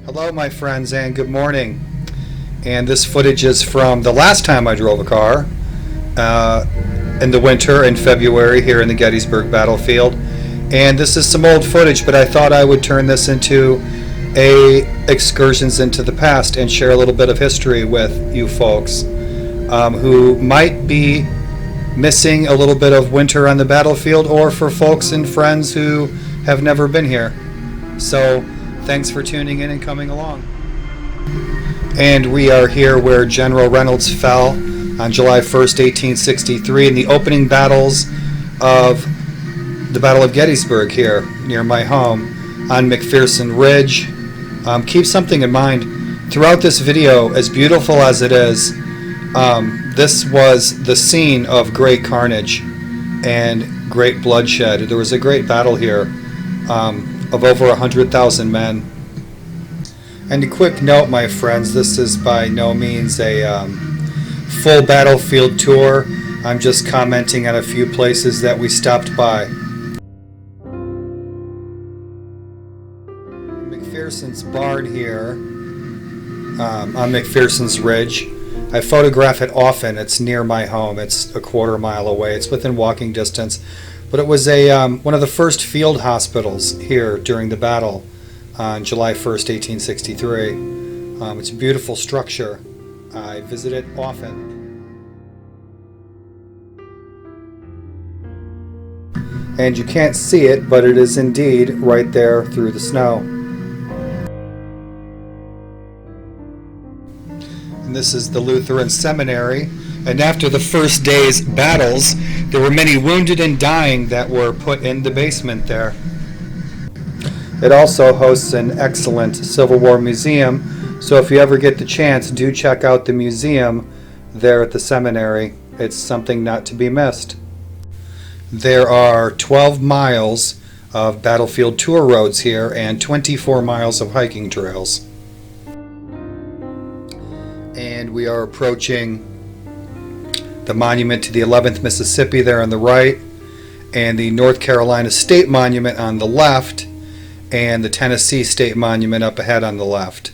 Hello, my friends, and good morning. And this footage is from the last time I drove a car in the winter in February here in the Gettysburg Battlefield. And this is some old footage, but I thought I would turn this into a excursions into the past and share a little bit of history with you folks who might be missing a little bit of winter on the battlefield, or for folks and friends who have never been here. So thanks for tuning in and coming along. And we are here where General Reynolds fell on July 1st, 1863 in the opening battles of the Battle of Gettysburg here near my home on McPherson Ridge. Keep something in mind. Throughout this video, as beautiful as it is, this was the scene of great carnage and great bloodshed. There was a great battle here of over 100,000 men. And a quick note, my friends, this is by no means a full battlefield tour. I'm just commenting on a few places that we stopped by. McPherson's barn here on McPherson's Ridge. I photograph it often. It's near my home. It's a quarter mile away. It's within walking distance. But it was one of the first field hospitals here during the battle on July 1st, 1863. It's a beautiful structure. I visit it often. And you can't see it, but it is indeed right there through the snow. And this is the Lutheran Seminary. And after the first day's battles, there were many wounded and dying that were put in the basement there. It also hosts an excellent Civil War museum, so if you ever get the chance, do check out the museum there at the seminary. It's something not to be missed. There are 12 miles of battlefield tour roads here and 24 miles of hiking trails. And we are approaching the monument to the 11th Mississippi there on the right, and the North Carolina State Monument on the left, and the Tennessee State Monument up ahead on the left.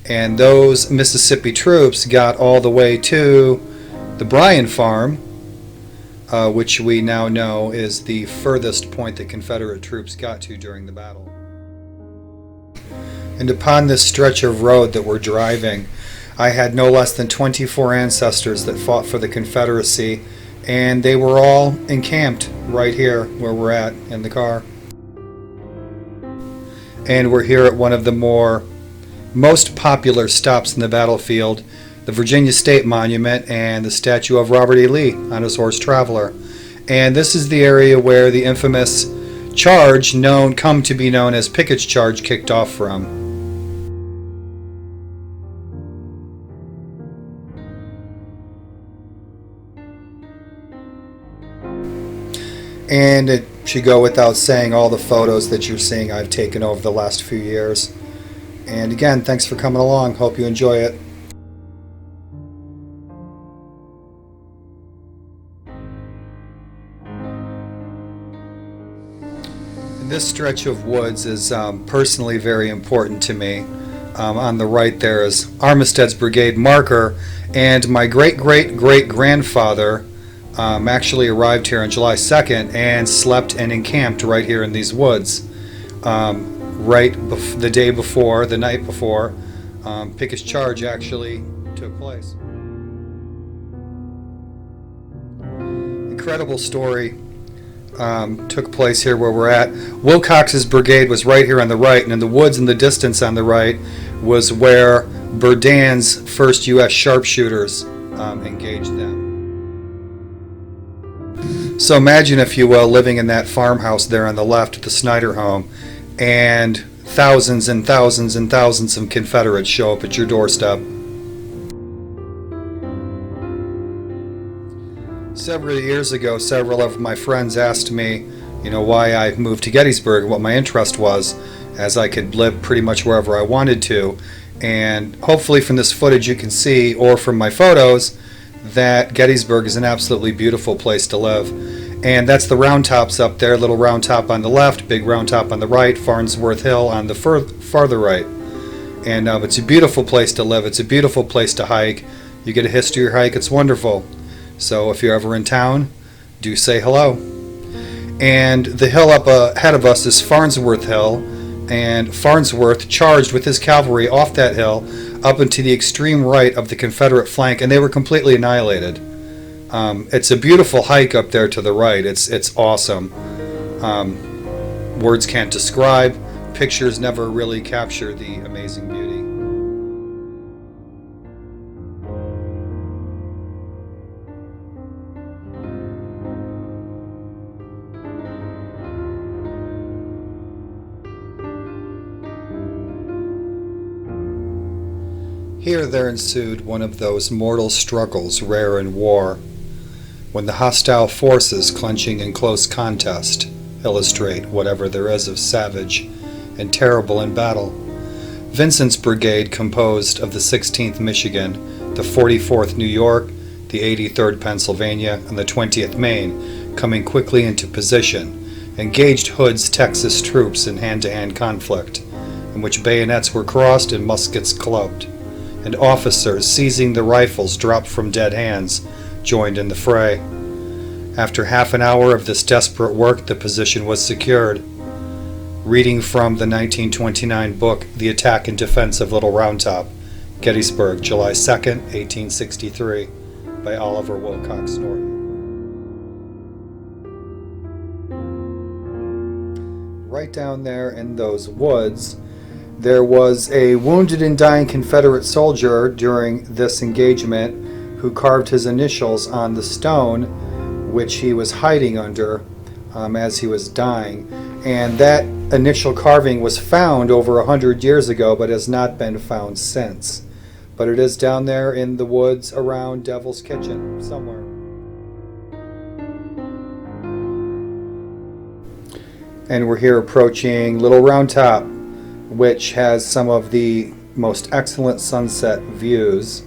And those Mississippi troops got all the way to the Bryan Farm, which we now know is the furthest point that Confederate troops got to during the battle. And upon this stretch of road that we're driving, I had no less than 24 ancestors that fought for the Confederacy, and they were all encamped right here where we're at in the car. And we're here at one of the most popular stops in the battlefield, the Virginia State Monument and the statue of Robert E. Lee on his horse Traveler. And this is the area where the infamous charge come to be known as Pickett's Charge kicked off from. And it should go without saying all the photos that you're seeing I've taken over the last few years. And again, thanks for coming along. Hope you enjoy it. And this stretch of woods is personally very important to me. On the right there is Armistead's Brigade marker, and my great-great-great-grandfather actually arrived here on July 2nd and slept and encamped right here in these woods. The night before, Pickett's Charge actually took place. Incredible story took place here where we're at. Wilcox's brigade was right here on the right, and in the woods in the distance on the right was where Berdan's 1st U.S. sharpshooters engaged them. So imagine, if you will, living in that farmhouse there on the left at the Snyder home, and thousands and thousands and thousands of Confederates show up at your doorstep. Several years ago, several of my friends asked me, why I moved to Gettysburg, what my interest was, as I could live pretty much wherever I wanted to. And hopefully from this footage you can see, or from my photos, that Gettysburg is an absolutely beautiful place to live. And that's the round tops up there, little round top on the left, big round top on the right, Farnsworth Hill on the farther right. And it's a beautiful place to live. It's a beautiful place to hike. You get a history hike. It's wonderful. So if you're ever in town, do say hello. And the hill up ahead of us is Farnsworth Hill, and Farnsworth charged with his cavalry off that hill up into the extreme right of the Confederate flank, and they were completely annihilated. It's a beautiful hike up there to the right. It's awesome. Words can't describe. Pictures never really capture the amazing beauty. Here there ensued one of those mortal struggles rare in war, when the hostile forces clenching in close contest illustrate whatever there is of savage and terrible in battle. Vincent's brigade, composed of the 16th Michigan, the 44th New York, the 83rd Pennsylvania, and the 20th Maine, coming quickly into position, engaged Hood's Texas troops in hand-to-hand conflict, in which bayonets were crossed and muskets clubbed, and officers, seizing the rifles dropped from dead hands, joined in the fray. After half an hour of this desperate work, the position was secured. Reading from the 1929 book, The Attack and Defense of Little Round Top, Gettysburg, July 2nd, 1863, by Oliver Wilcox Norton. Right down there in those woods, there was a wounded and dying Confederate soldier during this engagement who carved his initials on the stone which he was hiding under as he was dying. And that initial carving was found over 100 years ago, but has not been found since. But it is down there in the woods around Devil's Kitchen, somewhere. And we're here approaching Little Round Top, which has some of the most excellent sunset views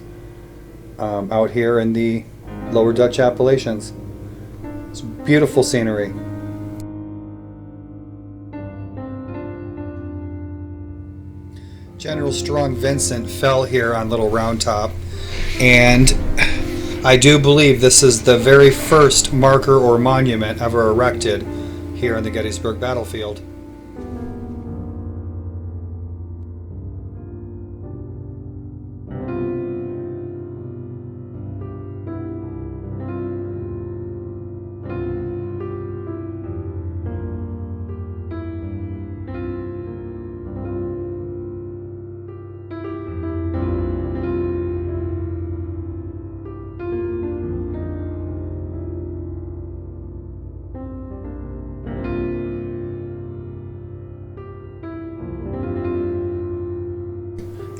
out here in the lower Dutch Appalachians. It's beautiful scenery. General Strong Vincent fell here on Little Round Top, and I do believe this is the very first marker or monument ever erected here on the Gettysburg Battlefield.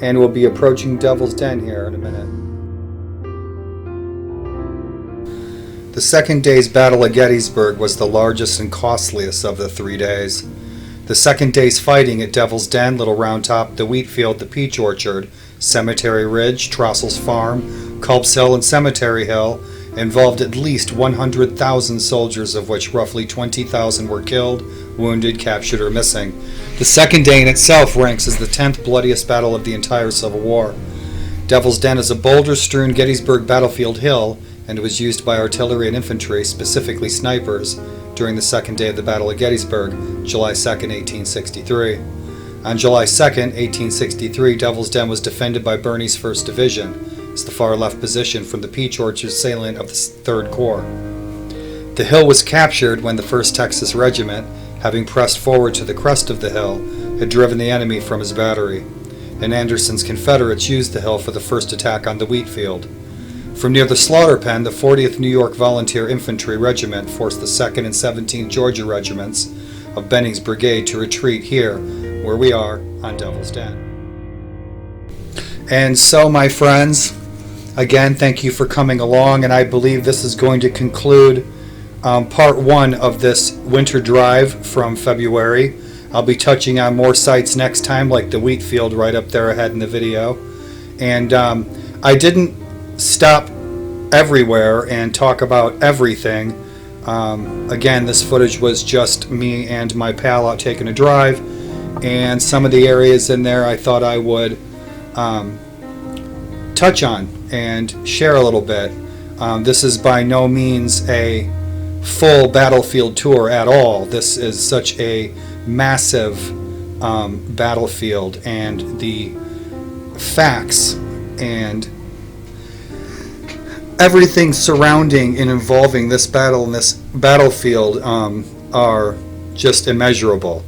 And we'll be approaching Devil's Den here in a minute. The second day's Battle of Gettysburg was the largest and costliest of the 3 days. The second day's fighting at Devil's Den, Little Round Top, the Wheat Field, the Peach Orchard, Cemetery Ridge, Trossel's Farm, Culp's Hill, and Cemetery Hill involved at least 100,000 soldiers, of which roughly 20,000 were killed, wounded, captured, or missing. The second day in itself ranks as the 10th bloodiest battle of the entire Civil War. Devil's Den is a boulder-strewn Gettysburg battlefield hill, and was used by artillery and infantry, specifically snipers, during the second day of the Battle of Gettysburg, July 2nd, 1863. On July 2nd, 1863, Devil's Den was defended by Birney's 1st Division. It's the far left position from the Peach Orchard salient of the 3rd Corps. The hill was captured when the 1st Texas Regiment, having pressed forward to the crest of the hill, had driven the enemy from his battery, and Anderson's Confederates used the hill for the first attack on the wheat field. From near the slaughter pen, the 40th New York Volunteer Infantry Regiment forced the 2nd and 17th Georgia Regiments of Benning's Brigade to retreat here, where we are, on Devil's Den. And so, my friends, again, thank you for coming along, and I believe this is going to conclude part 1 of this winter drive from February. I'll be touching on more sites next time, like the wheat field right up there ahead in the video. And I didn't stop everywhere and talk about everything. Again, this footage was just me and my pal out taking a drive, and some of the areas in there I thought I would touch on and share a little bit. This is by no means a full battlefield tour at all. This is such a massive battlefield, and the facts and everything surrounding and involving this battle and this battlefield are just immeasurable.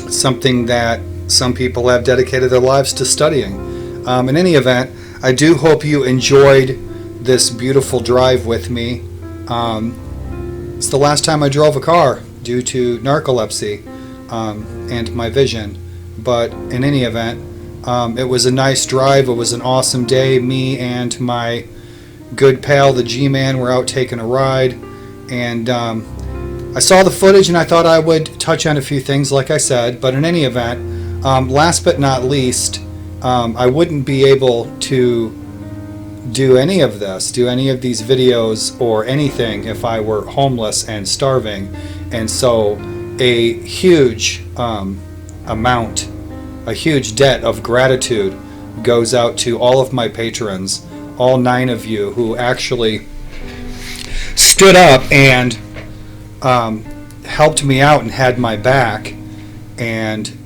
Something that some people have dedicated their lives to studying. In any event, I do hope you enjoyed this beautiful drive with me. It's the last time I drove a car due to narcolepsy and my vision. But in any event, it was a nice drive. It was an awesome day. Me and my good pal, the G-Man, were out taking a ride. And I saw the footage and I thought I would touch on a few things, like I said. But in any event, last but not least, I wouldn't be able to do any of this, do any of these videos or anything if I were homeless and starving. And so a huge amount, a huge debt of gratitude goes out to all of my patrons, all 9 of you who actually stood up and helped me out and had my back and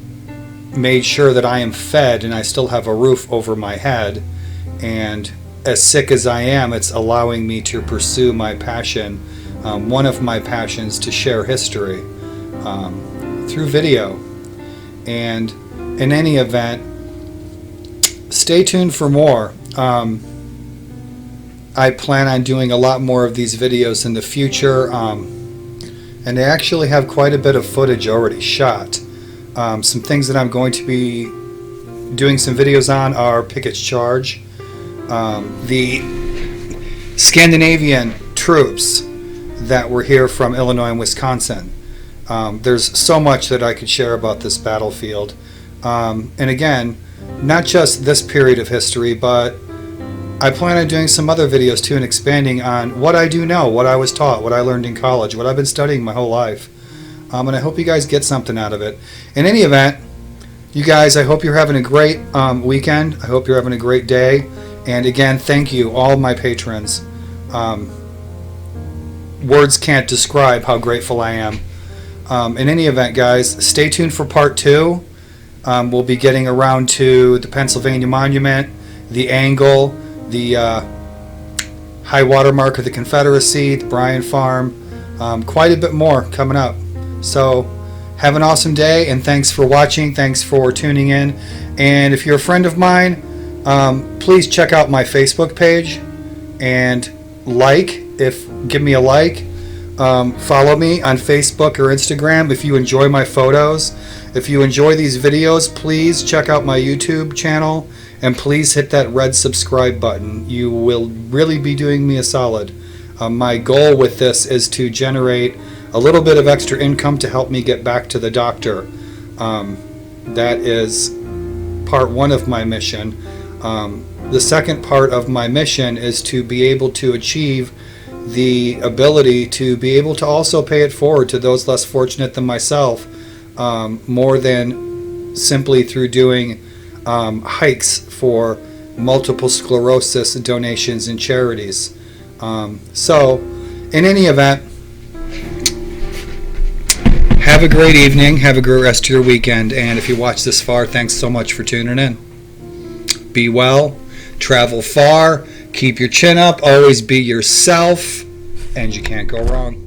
made sure that I am fed and I still have a roof over my head. And as sick as I am, it's allowing me to pursue my passion, one of my passions, to share history through video. And in any event, stay tuned for more. I plan on doing a lot more of these videos in the future, and I actually have quite a bit of footage already shot. Some things that I'm going to be doing some videos on are Pickett's Charge, the Scandinavian troops that were here from Illinois and Wisconsin. There's so much that I could share about this battlefield. And again, not just this period of history, but I plan on doing some other videos too and expanding on what I do know, what I was taught, what I learned in college, what I've been studying my whole life. And I hope you guys get something out of it. In any event, you guys, I hope you're having a great weekend. I hope you're having a great day. And again, thank you, all my patrons. Words can't describe how grateful I am. In any event, guys, stay tuned for part 2. We'll be getting around to the Pennsylvania Monument, the Angle, the high water mark of the Confederacy, the Bryan Farm, quite a bit more coming up. So have an awesome day, and thanks for watching. Thanks for tuning in. And if you're a friend of mine, please check out my Facebook page and give me a like. Follow me on Facebook or Instagram if you enjoy my photos. If you enjoy these videos, please check out my YouTube channel and please hit that red subscribe button. You will really be doing me a solid. My goal with this is to generate a little bit of extra income to help me get back to the doctor. That is part 1 of my mission. The second part of my mission is to be able to achieve the ability to be able to also pay it forward to those less fortunate than myself, more than simply through doing hikes for multiple sclerosis donations and charities. So, in any event, have a great evening, have a great rest of your weekend, and if you watch this far, thanks so much for tuning in. Be well, travel far, keep your chin up, always be yourself, and you can't go wrong.